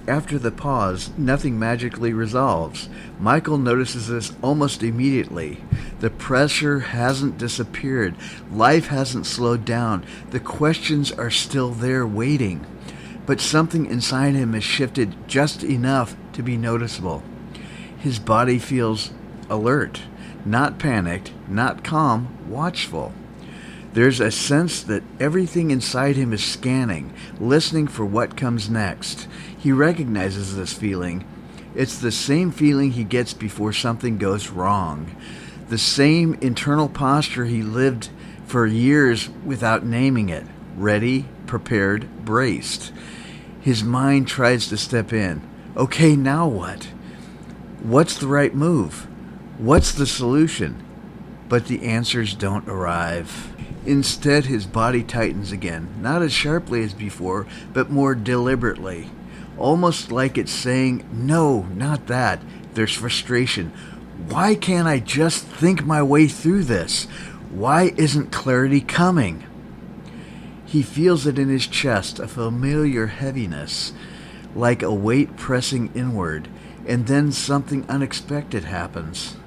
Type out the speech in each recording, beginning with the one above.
After the pause, nothing magically resolves. Michael notices this almost immediately. The pressure hasn't disappeared. Life hasn't slowed down. The questions are still there waiting. But something inside him has shifted just enough to be noticeable. His body feels alert, not panicked, not calm, watchful. There's a sense that everything inside him is scanning, listening for what comes next. He recognizes this feeling. It's the same feeling he gets before something goes wrong. The same internal posture he lived for years without naming it. Ready, prepared, braced. His mind tries to step in. Okay, now what? What's the right move? What's the solution? But the answers don't arrive. Instead, his body tightens again, not as sharply as before, but more deliberately. Almost like it's saying, no, not that. There's frustration. Why can't I just think my way through this? Why isn't clarity coming? He feels it in his chest, a familiar heaviness, like a weight pressing inward, and then something unexpected happens.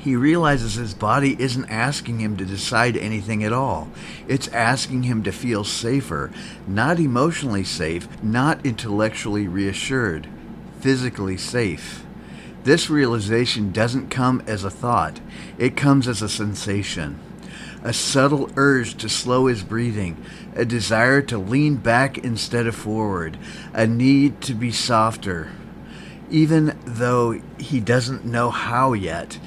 He realizes his body isn't asking him to decide anything at all. It's asking him to feel safer, not emotionally safe, not intellectually reassured, physically safe. This realization doesn't come as a thought. It comes as a sensation. A subtle urge to slow his breathing, a desire to lean back instead of forward, a need to be softer. Even though he doesn't know how yet,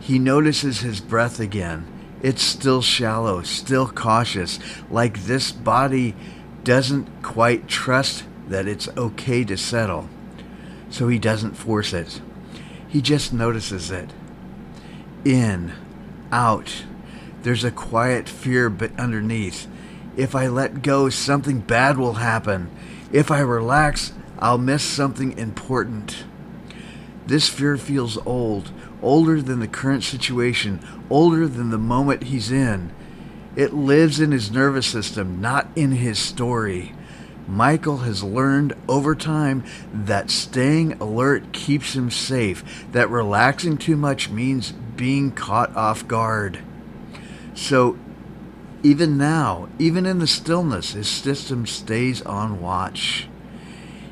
he notices his breath again. It's still shallow, still cautious, like this body doesn't quite trust that it's okay to settle. So he doesn't force it. He just notices it. In, out. There's a quiet fear but underneath. If I let go, something bad will happen. If I relax, I'll miss something important. This fear feels old, older than the current situation, older than the moment he's in. It lives in his nervous system, not in his story. Michael has learned over time that staying alert keeps him safe, that relaxing too much means being caught off guard. So even now, even in the stillness, his system stays on watch.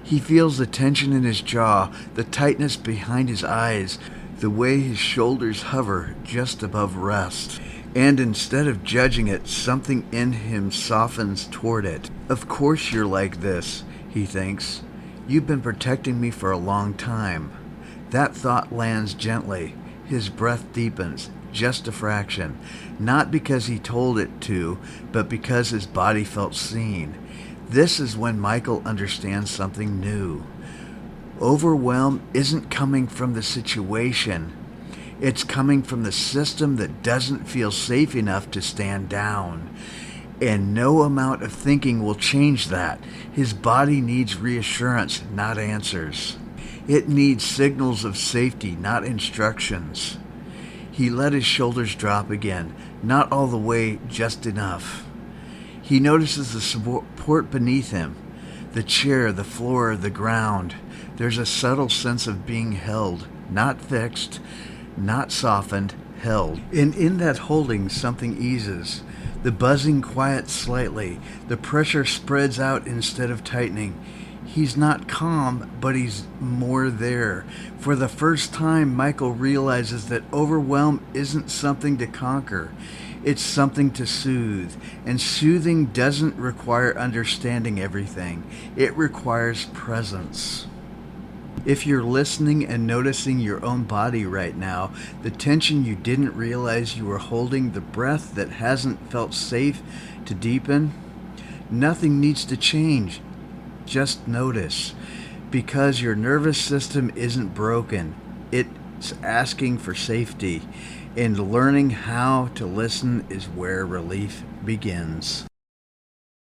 He feels the tension in his jaw, the tightness behind his eyes, the way his shoulders hover just above rest. And instead of judging it, something in him softens toward it. Of course you're like this, he thinks. You've been protecting me for a long time. That thought lands gently. His breath deepens, just a fraction. Not because he told it to, but because his body felt seen. This is when Michael understands something new. Overwhelm isn't coming from the situation. It's coming from the system that doesn't feel safe enough to stand down. And no amount of thinking will change that. His body needs reassurance, not answers. It needs signals of safety, not instructions. He let his shoulders drop again, not all the way, just enough. He notices the support beneath him, the chair, the floor, the ground. There's a subtle sense of being held, not fixed, not softened, held. And in that holding, something eases. The buzzing quiets slightly. The pressure spreads out instead of tightening. He's not calm, but he's more there. For the first time, Michael realizes that overwhelm isn't something to conquer. It's something to soothe. And soothing doesn't require understanding everything. It requires presence. If you're listening and noticing your own body right now, the tension you didn't realize you were holding, the breath that hasn't felt safe to deepen, nothing needs to change. Just notice. Because your nervous system isn't broken. It's asking for safety. And learning how to listen is where relief begins.